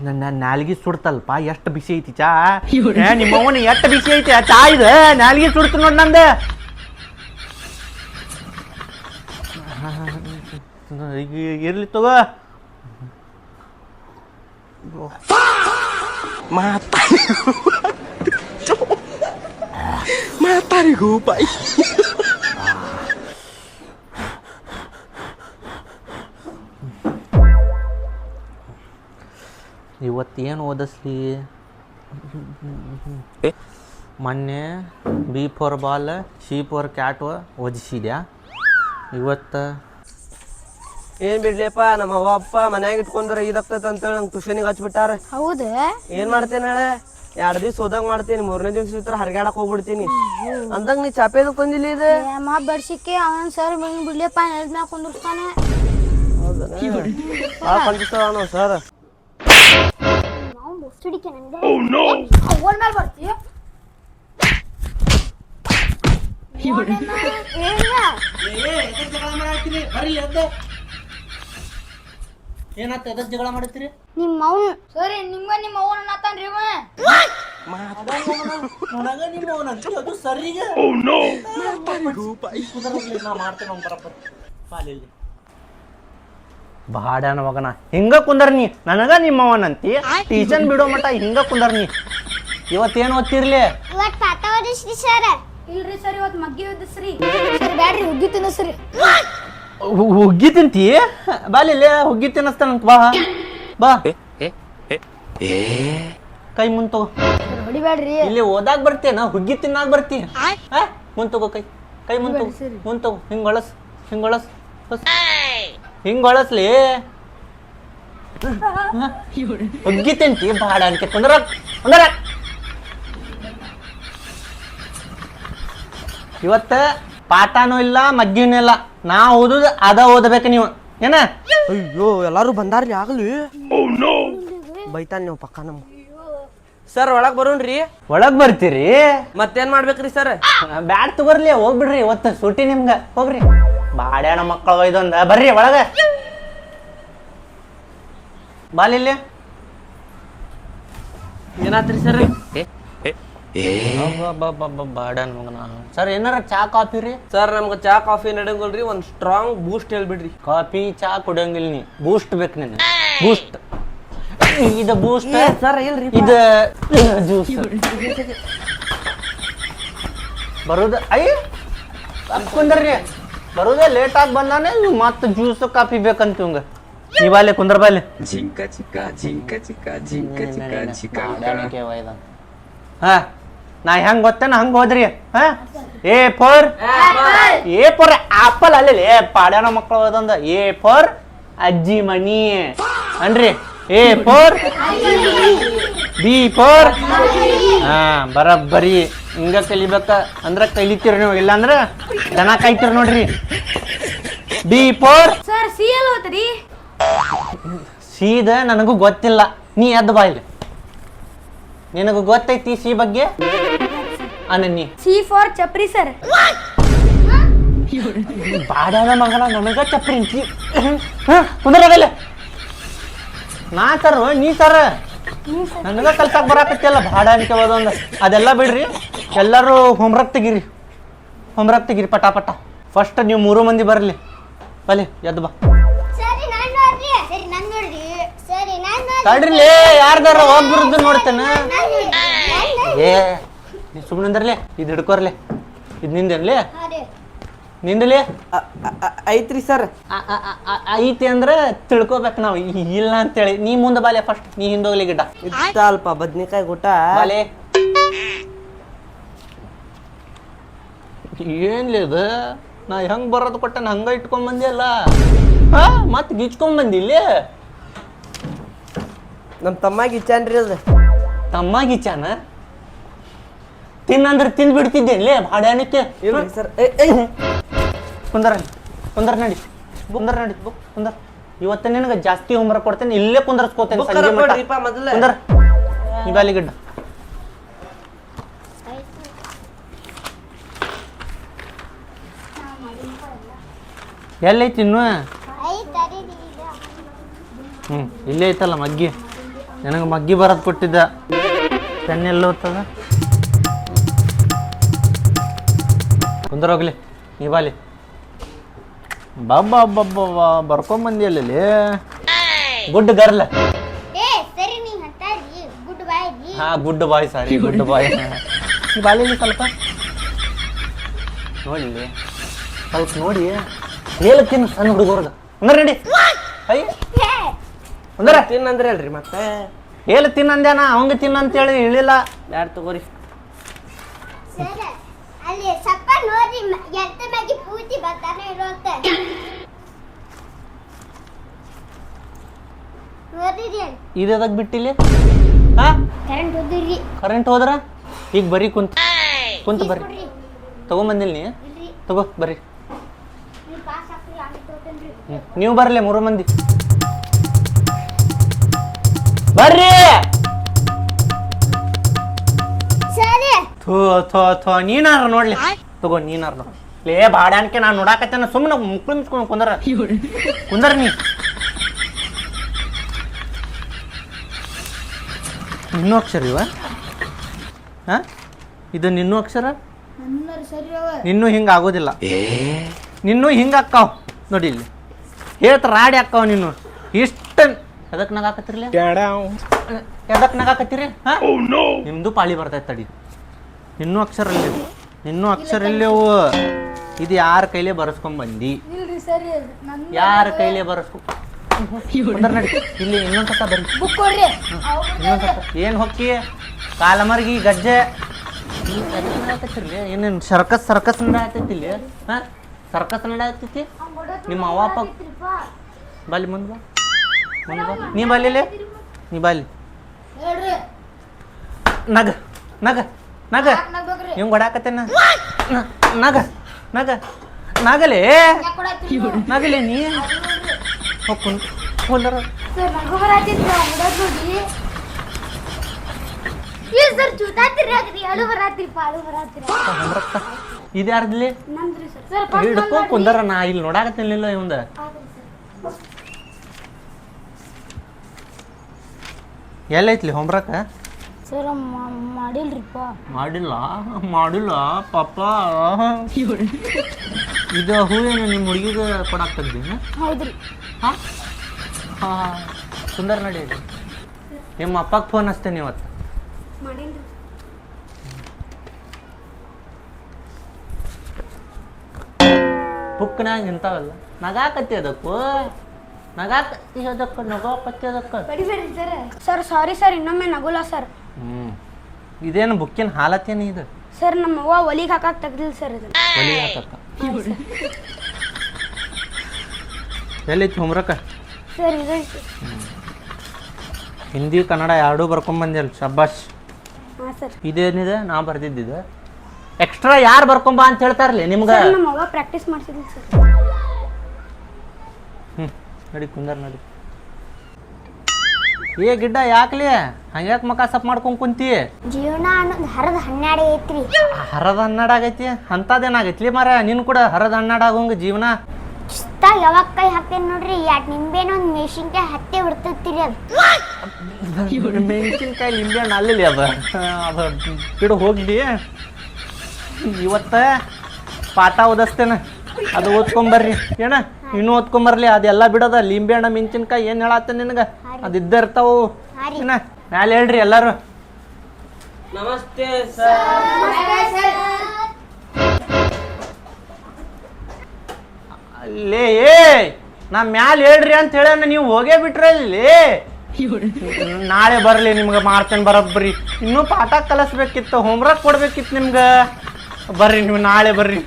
ನನ್ನ ನಾಲ್ಗಿ ಸುಡ್ತಲ್ಪ ಎಷ್ಟು ಬಿಸಿ ಐತಿ ಚಾ ನಿಮ್ಮವನ ಎಷ್ಟು ಬಿಸಿ ಐತಿ ಚಾ ಇದೆ ನಾಲ್ಗಿ ಸುಡ್ತು ನೋಡಿ ನಂದು ಈಗ ಇರ್ಲಿ ತಗೋ ಮಾತಾರಿಗೂ ಬಾಯಿ ಇವತ್ತೇನು ಓದಿಸ್ಲಿ ಮೊನ್ನೆ B for ball C for cat ಓದಿಸಿದ್ಯಾ ಇವತ್ತು ಏನ್ ಬಿಡ್ಲಿಪ್ಪ ನಮ್ಮ ಅವ್ವ ಅಪ್ಪ ಮನ್ಯಾಗ ಇಟ್ಕೊಂಡ್ರೆ ಇದಾಗ್ತೈತೆ ಅಂತೇಳಿ ನಂಗೆ ಟ್ಯೂಷನಿಗೆ ಹಚ್ಬಿಟ್ಟಾರ. ಹೌದು ಏನ್ ಮಾಡ್ತೇನೆ ನಾಳೆ 2 ದಿವ್ಸ ಹೋದಂಗ ಮಾಡ್ತೀನಿ, 3ನೇ ದಿವ್ಸ ಹರ್ಗಾಡಕ್ ಹೋಗ್ಬಿಡ್ತೀನಿ ಅಂದಂಗ ನೀ ಚಾಪೇದ ಬಂದಿಲ್ಲ ಇದೆ ಮಾ ಬಡ್ಸಿಕೆ ಅವನ್ ಸರ್ ಬಿಡ್ಲಿಪ್ಪ ನೆಲದ ಮ್ಯಾಗ ಕುಂದಿರ್ತಾನೆ. ಭಾಳ ಕಂಡಿಸ್ತಾವ ಸರ್. ಏನಾತ ಎದಕ್ ಜಗಳ ಮಾಡ್ತೀರಿ ನಿಮ್ಮ ಅವ್ನು ಸರಿ ನಿಮ್ಮ ಅವ್ವನ ಅನ್ನತಾನ್ರಿ ಇವ ನನಗ ನಿಮ್ಮ ಅವನಂತ ಅದು ಸರಿಗೆ ನಾ ಮಾಡ್ತೇನೆ ಅವ್ನು ಬರಪ್ಪ ಪಾಲಿಲ್ಲಿ ಬಾಡ್ಯಾನ ಮಗನ ಹಿಂಗ ಕುಂದರ್ ನೀ ನನಗ ನಿಮ್ಮವನಂತಿ ಟೀಚನ್ ಬಿಡೋ ಮಟ ಹಿಂಗ ಕುಂದರ್ ನೀ ಇವತ್ತೇನು ಓದ್ತಿರ್ಲಿ ಇವತ್ತು ಪಾಠ ಓದಿಸ್ರಿ ಸರ್. ಇಲ್ರಿ ಸರ್ ಇವತ್ತು ಮಗ್ಗಿ ಓದಿಸ್ರಿ ಸರ್. ಬ್ಯಾಡ್ರಿ ಹುಗ್ಗಿ ತಿನ್ನಸ್ರಿ. ಹುಗ್ಗಿ ತಿಂತಿ ಬಾಲಿಲ್ಲ ಹುಗ್ಗಿ ತಿನ್ನಸ್ತಾನಂತ ಬಾ ಬಾ ಕೈ ಮುಂದ್ ತಗೋ ಹೊಡಿಬ್ಯಾಡ್ರಿ. ಇಲ್ಲಿ ಓದಾಕ್ ಬರ್ತೇನ ಹುಗ್ಗಿ ತಿನ್ನಾಕ ಬರ್ತಿ ಮುಂದ್ ತಗೋ ಕೈ ಕೈ ಮುಂದ್ ತಗೋ ಮುಂದ್ ತಗೋ ಹಿಂಗೊಳಸ್ ಹಿಂಗೊಳಸ್ಲಿ ಹುಗ್ಗಿ ತಿಂತಿ ಬಾಡ ಅಂತ ಕುಂದ್ರ ಇವತ್ತ ಪಾಠನೂ ಇಲ್ಲ ಮಗ್ಗಿನೂ ಇಲ್ಲ ನಾ ಓದುದು ಅದ ಓದಬೇಕು ನೀವು ಏನ. ಅಯ್ಯೋ ಎಲ್ಲಾರು ಬಂದಾರ್ಲಿ ಆಗ್ಲಿ ಬೈತಾನ ನೀವು ಪಕ್ಕ ನಮ್ಮ ಸರ್. ಒಳಗ್ ಬರೋಣ್ರಿ. ಒಳಗ್ ಬರ್ತೀರಿ ಮತ್ತೇನ್ ಮಾಡ್ಬೇಕ್ರಿ ಸರ್? ಬ್ಯಾಡ್ ತಗೋರ್ಲಿ ಹೋಗ್ಬಿಡ್ರಿ ಇವತ್ತು ಸೂಟಿ ನಿಮ್ಗ ಹೋಗ್ರಿ ಬಾಡ್ಯಾಣ ಮಕ್ಕಳು ಇದೊಂದ ಬರ್ರಿ ಒಳಗ ಬಾಲಿಲ್ಲಿ ಏನಾತ್ರಿ ಸರ್? ಬಾಡ್ಯಾನ ಮಗನ ಸರ್ ಏನಾರ ಚಾ ಕಾಫಿ ರೀ ಸರ್ ನಮ್ಗೆ ಚಾ ಕಾಫಿ ನಡೆಯಂಗಿಲ್ರಿ, ಒಂದ್ ಸ್ಟ್ರಾಂಗ್ ಬೂಸ್ಟ್ ಹೇಳ್ಬಿಡ್ರಿ. ಕಾಫಿ ಚಾ ಕುಡಿಯಂಗಿಲ್ಲ ನೀ ಬೂಸ್ಟ್ ಬೇಕು ನೀನು ಬೂಸ್ಟ್ ಇದು ಬೂಸ್ಟ್ ಸರ್ ಇಲ್ರಿ ಇದು ಜ್ಯೂಸ್ ಬರುದ ಅಯ್ಯ ಕುಂದರ್ರಿ ಬರುದೇ ಲೇಟ್ ಆಗಿ ಬಂದಾನೆ ಮತ್ತೆ ಜ್ಯೂಸ್ ಕಾಫಿ ಬೇಕಂತ ಇವಂಗ ಈ ಬಾಲೆ ಕುಂದರ್ ಬಾಲೆ ಹಾ ನಾ ಹೆಂಗ್ ಗೊತ್ತೇನ ಹಂಗ ಹೋದ್ರಿ ಹಾ ಎ ಫಾರ್ ಆಪಲ್ ಅಲ್ಲಿ ಪಾಡ್ಯಾನ ಮಕ್ಕಳು ಹೋದಂದ ಎ ಫಾರ್ ಅಜ್ಜಿ ಮನಿ ಅನ್ರಿ ಎ ಫಾರ್ ಬಿ ಫಾರ್ ಹಾ ಬರಬ್ಬರಿ ಹಿಂಗ ಕಲಿಬೇಕ ಅಂದ್ರ ಕಲಿತೀರಿ ನೀವು ಇಲ್ಲಾಂದ್ರ ದನ ಕಾಯ್ತೀರಿ ನೋಡ್ರಿ. B for sir C L ಹೋತ್ರಿ. ಸೀದ ನನಗೂ ಗೊತ್ತಿಲ್ಲ ನೀ ಎದ್ದು ಬಾಯ್ಲಿ ನಿನಗೂ ಗೊತ್ತೈತಿ ಸಿ ಬಗ್ಗೆ ಅನನ್ನಿ. ಸಿ ಫಾರ್ ಚಪ್ರಿ ಸರ್. ಬಾಡ್ಯಾನ ಮಗನ ನನಗ ಚಪ್ರಿ ಕುಂದ್ರಲ್ಲ ನಾ ಸರ್ ನೀ ಸರ್ ನನಗ ಕಲ್ಸಕ್ ಬರಾಕತ್ತಿಲ್ಲ ಭಾಡ ಅಂತ ಹೋದೊಂದು ಅದೆಲ್ಲ ಬಿಡ್ರಿ ಎಲ್ಲರೂ ಹೋಮ್ವರ್ಕ್ ತೆಗಿರಿ ಪಟ ಫಸ್ಟ್ ನೀವು 3 ಮಂದಿ ಬರ್ಲಿ ಬಲಿ ಎದ್ದು ಬಾ ತಡ್ರಿಲಿ ಯಾರ್ದಾರ ಒಬ್ರದ್ದು ನೋಡ್ತೇನೆ ಏ ಸುಮ್ಮನೆ ಅಂದ್ರಲೆ ಇದು ಹಿಡ್ಕೋರ್ಲೆ ಇದು ನಿಂದೇನ್ಲಿ ನಿಂದಲಿ ಐತ್ರಿ ಸರ್. ಐತಿ ಅಂದ್ರೆ ತಿಳ್ಕೊಬೇಕು ನಾವು ಇಲ್ಲ ಅಂತೇಳಿ ನೀ ಮುಂದೆ ಬಾಲೆ ಫಸ್ಟ್ ನೀ ಹಿಂದೋಗ್ಲಿ ಗಿಡ್ಡ ಅಲ್ಪ ಬದ್ನಿಕಾಯಿ ಊಟ ಬಾಲೆ ಏನ್ಲಿ ಅದು ನಾ ಹೆಂಗ್ ಬರೋದು ಕೊಟ್ಟೆ ಹಂಗ ಇಟ್ಕೊಂಡ್ ಬಂದಿಯಲ್ಲ ಮತ್ ಗಿಚ್ಕೊಂಡ್ ಬಂದಿಲ್ಲಿ ನಮ್ ತಮ್ಮಾಗ ಇಚ್ಚಾನ್ರಿ ಅದು ತಮ್ಮ ಗಿಚ್ಚಾನ ತಿನ್ನಂದ್ರೆ ತಿಂದ್ ಬಿಡ್ತಿದ್ದೇನ್ಲೇ ಬಾಡ್ಯಾನಕ್ಕೆ ಸರ್. ಕುಂದರ್ ನಡಿ ಕುಂದರ್ ಇವತ್ತ ನಿನಗೆ ಜಾಸ್ತಿ ಹೋಮ್ವರ್ಕ್ ಕೊಡ್ತೇನೆ ಇಲ್ಲೇ ಕುಂದರ್ಸ್ಕೋತೇನೆ ಸಂಜೆ ಮಟ್ಟ ಕುಂದರ್ ಈ ಬಾಲಿಗಿಡ್ಡ ಎಲ್ಲೈತಿ ಇನ್ನು ಇಲ್ಲೇ ಐತಲ್ಲ ಮಗ್ಗಿ, ನನಗೆ ಮಗ್ಗಿ ಬರೋದು ಕೊಟ್ಟಿದ್ದ. ಪೆನ್ ಎಲ್ಲ ಹೋಗ್ತದ, ಕುಂದರೋಗ್ಲಿ ನೀ ಬಾಲಿ. ಬಾಬಾ ಹಬ್ಬ ಬರ್ಕೊಂಬಂದಿ ಅಲ್ಲಿ ಗುಡ್ ಗರ್ಲ್. ಸರಿ ನೀ ಹತ್ತಾರಿ ಗುಡ್ ಬಾಯ್ ರೀ. ಹಾ ಗುಡ್ ಬಾಯ್, ಸಾರಿ ಗುಡ್ ಬಾಯ್. ನೀ ಬಾಲಿ ಸ್ವಲ್ಪ ನೋಡಿ, ಸ್ವಲ್ಪ ನೋಡಿ ಹೇಳ್ತೀನಿ ಸಣ್ಣ ಹುಡುಗರ್ಗ. ಅಂದ್ರೆ ನಡಿ ಅಯ್ಯ ಅಂದ್ರೆ ತಿನ್ನಂದ್ರೆ ಅಲ್ರಿ ಮತ್ತೆ ಹೇಳು ತಿನ್ನಂದ್ಯಾನ, ಅವಂಗ ತಿನ್ನಂತೇಳಿ ಹೇಳಿಲ್ಲ. ಯಾರು ತಗೋರಿ. ಸರ್ ಅಲ್ಲಿ ಸಪ್ಪ ನೋಡಿ ಎಂತ ಮ್ಯಾಗಿ ಪೂರ್ತಿ ಬರ್ತಾನೆ ಇರೋಂತ ನೋಡಿರಿ. ಇದು ಅದಕ್ಕೆ ಬಿಟ್ಟಿಲ್ಲಿ ಹಾ ಕರೆಂಟ್ ಹೋದ್ರಿ. ಕರೆಂಟ್ ಹೋದ್ರ ಈಗ ಬರೀ ಕುಂತ ಬರ್ರಿ. ತಗೊಂಬಂದಿಲ್ಲ ನೀ ಇಲ್ರಿ ತಗೋ ಬರ್ರಿ. ನೀವು ಪಾಸ್ ಹಾಕ್ರಿ ಆಮೇಲೆ ತಗೋತೇನ್ರಿ. ನೀವು ಬರ್ಲಿ 3 ಮಂದಿ ಬರ್ರಿ. ಸರಿ ಥೋ ಥೋ ಥೋ ನೀನಾರ ನೋಡ್ಲಿ, ತಗೋ ನೀನಾರ ನೋಡ್. ಲೇ ಬಾಡ್ಯಾನ್ಕೆ ನಾನು ನೋಡಾಕತ್ತೇನ, ಸುಮ್ಮನೆ ಮುಕ್ಳು ಮಿಸ್ಕೊಂಡು ಕುಂದರ ನೀ. ಇನ್ನೂ ಅಕ್ಷರ ಇವ ಹಾ, ಇದು ನಿನ್ನೂ ಅಕ್ಷರ. ನನ್ನರು ಸರಿ ಅವ. ನಿನ್ನೂ ಹಿಂಗೆ ಆಗೋದಿಲ್ಲ, ನಿನ್ನೂ ಹಿಂಗೆ ಅಕ್ಕಾವ್ ನೋಡಿ. ಇಲ್ಲಿ ಹೇಳ್ತ ರಾಡಿ ಅಕ್ಕಾವ್ ನಿನ್ನು. ಇಷ್ಟ ಎದಕ್ಕೆ ನಗಾಕತ್ತಿರ್ಲಿ, ಎದಕ್ಕೆ ನಗಾಕತ್ತೀರಿ ಹಾ? ನಿಮ್ದು ಪಾಳಿ ಬರ್ತೈತೆ ತಡಿ. ನಿನ್ನೂ ಅಕ್ಷರ ಅಲ್ಲಿ, ನಿನ್ನೂ ಅಕ್ಷರ ಇಲ್ಲವು. ಇದು ಯಾರ ಕೈಲೇ ಬರೆಸ್ಕೊಂಬಂದಿ, ಇಲ್ರಿ ಸರಿ ನನ್ನ ಯಾರ ಕೈಲೇ ನಡಿ. ಇಲ್ಲಿ ಇನ್ನೊಂದ್ಸತ ಬರ್ರಿ, ಬುಕ್ ಕೊಡ್ರಿ. ಇನ್ನೊಂದ್ಸತ. ಏನು ಹೊಕ್ಕಿ ಕಾಲಮರ್ಗಿ ಗಜ್ಜೆ ಏನೇನು ಸರ್ಕಸ್ ನಡಾತೈತಿ ಇಲ್ಲಿ ಹಾ? ಸರ್ಕಸ್ ನಡಾತೈತಿ. ನಿಮ್ಮ ಅವ್ವ ಅಪ್ಪ ಬಾಲಿ ಮುಂದೆ ಬಾ, ಮುಂದೆ ಬಾ. ನೀ ಬಾಲಿಲೆ, ನೀ ಬಾಲಿ. ಹೇಳ್ರಿ ನಗ ನಗ ನಗ ನಗ್ಬೇಕ್ರಿ. ನೀವು ಹೊಡಾಕತ್ತೇನ. ನಗ ನಗ ನಗಲೇ, ಯಾಕ್ ಕೊಡತ್ತೀರಿ ನೀವು? ನಗಲೇ ನೀ ಕುಂದರ. ಸರ್ ನಗು ಬರಾತಿತ್ತು ಹುಡುಗ ನೋಡಿ. ಏ ಸರ್ ಚೂತಾತಿರಿ ಆಗ್ರಿ, ಅಳು ಬರಾತಿರಿ ಪಾಳು ಬರಾತಿರಿ. ಇದು ಯಾರ್ದಿಲ್ಲಿ ನಂದ್ರಿ ಸರ್. ಸರ್ ಫಸ್ಟ್ ಹಿಡ್ಕೊ ಕುಂದರ. ನಾ ಇಲ್ಲಿ ನೋಡಾಕತ್ತಿಲ್ಲ ಇವಂದ. ಎಲ್ಲೈತ್ಲಿ ಹೋಮ್ರಕ? ಸರ್ ಮಾಡಿಲ್ರಿಪ್ಪ. ಮಾಡಿಲ್ಲ ಪಾಪ. ಇದು ಹೂವೇನು ನಿಮ್ಮ ಹುಡುಗಿಗೆ ಕೊಡಾಕ್ತದ್ದಿ? ಹೌದ್ರಿ. ಹಾಂ ಹಾಂ ಸುಂದರ ನಡಿ. ನಿಮ್ಮ ಅಪ್ಪಗೆ ಫೋನ್ ಹಚ್ತೇನೆ ಇವತ್ತು. ಮಾಡಿಲ್ರಿ. ಬುಕ್ನಾಗ ನಿಂತಾವಲ್ಲ, ನಗಾಕತ್ತಿ ಅದಕ್ಕೂ, ನಗಾಕತ್ತಿ ಅದಕ್ಕೆ, ನಗಾಕತ್ತಿ ಅದಕ್ಕೆ. ಬಡಿಬೇಡ್ರಿ ಸರ್. ಸರ್ ಸಾರಿ ಸರ್, ಇನ್ನೊಮ್ಮೆ ನಗುಲ್ಲ ಸರ್. ಇದೇನು ಬುಕ್ಕಿನ ಹಾಲತ್ತೇನು ಇದು? ಸರ್ ನಮ್ಮ ಅವ್ವ ಒಲಿಗೆ ಹಾಕಕ್ಕೆ ತೆಗ್ದಿಲ್ಲ ಸರ್ ಇದು. ಒಲಿ ಹಾಕಕ್ಕ. ಎಲ್ಲೈತಿ ಹೋಮ್ರಕ? ಸರ್ ಇದೈತಿ. ಹಿಂದಿ ಕನ್ನಡ ಎರಡೂ ಬರ್ಕೊಂಬಂದಿಲ್ಲ, ಶಬ್ಬಾಷ್. ಹಾಂ ಸರ್. ಇದೇನಿದೆ ನಾ ಬರ್ದಿದ್ದಿದೆ. ಎಕ್ಸ್ಟ್ರಾ ಯಾರು ಬರ್ಕೊಂಬ ಅಂತ ಹೇಳ್ತಾರಲ್ಲ ನಿಮ್ಗೆ? ಸರ್ ನಮ್ಮ ಅವ್ವ ಪ್ರಾಕ್ಟೀಸ್ ಮಾಡಿಸಿದ್ವಿ ಸರ್. ನಡಿ ಕುಂದರ್ ನಡಿ. ಏ ಗಿಡ್ಡ ಯಾಕ್ಲಿ ಹಂಗ್ಯಾಕೆ ಮಕ ಸಪ್ ಮಾಡ್ಕೊಂಡ್ ಕುಂತಿ? ಜೀವನ ಅನ್ನೋದು ಹರದ ಹನ್ನೆರಡು ಐತ್ರಿ. ಹರದ ಹನ್ನೆರಡು ಆಗೈತಿ ಅಂತದೇನಾಗೈತ್ಲಿ ಮಾರ? ನಿನ್ ಕೂಡ ಹರದ ಹನ್ನೆರಡು ಆಗೋಂಗ ಜೀವನ. ಯಾವಾಗ ಕೈ ಹಾಕ್ತೇನೆ ನೋಡ್ರಿ, 2 ನಿಂಬೆನ ಒಂದು ಮೆಣಸಿನ್ಕಾಯಿ ಹತ್ತೆ ಬಿಡ್ತೈತಿರಿ ಅದು. ಮೆಣಸಿನ್ಕಾಯಿ ಲಿಂಬೆ ಹಣ್ಣು ಅಲ್ಲಿ ಅದು ಬಿಡು ಹೋಗ್ಲಿ. ಇವತ್ತ ಪಾಠ ಓದಿಸ್ತೇನೆ, ಅದು ಓದ್ಕೊಂಬರ್ರಿ. ಏನ ಇನ್ನೂ ಓದ್ಕೊಂಬರ್ಲಿ. ಅದೆಲ್ಲ ಬಿಡೋದ ಲಿಂಬೆ ಹಣ್ಣು ಮೆಣಸಿನ್ಕಾಯಿ ಏನು ಹೇಳತ್ತ ನಿನಗೆ? ಅದು ಇದ್ದ ಇರ್ತಾವು. ಏನ ಮ್ಯಾಲೆ ಹೇಳ್ರಿ ಎಲ್ಲಾರು. ನಮಸ್ತೆ ಸರ್. ಅಲ್ಲೇ ಏ ನಾ ಮ್ಯಾಲ ಹೇಳ್ರಿ ಅಂತ ಹೇಳ ನೀವು ಹೋಗೇ ಬಿಟ್ರಲ್ಲಿ. ನಾಳೆ ಬರ್ಲಿ ನಿಮ್ಗೆ ಮಾಡ್ತೇನೆ ಬರೋಬ್ಬರಿ. ಇನ್ನೂ ಪಾಠ ಕಲಿಸ್ಬೇಕಿತ್ತು, ಹೋಮ್ವರ್ಕ್ ಕೊಡ್ಬೇಕಿತ್ತು ನಿಮ್ಗೆ. ಬರ್ರಿ ನೀವು ನಾಳೆ ಬರ್ರಿ.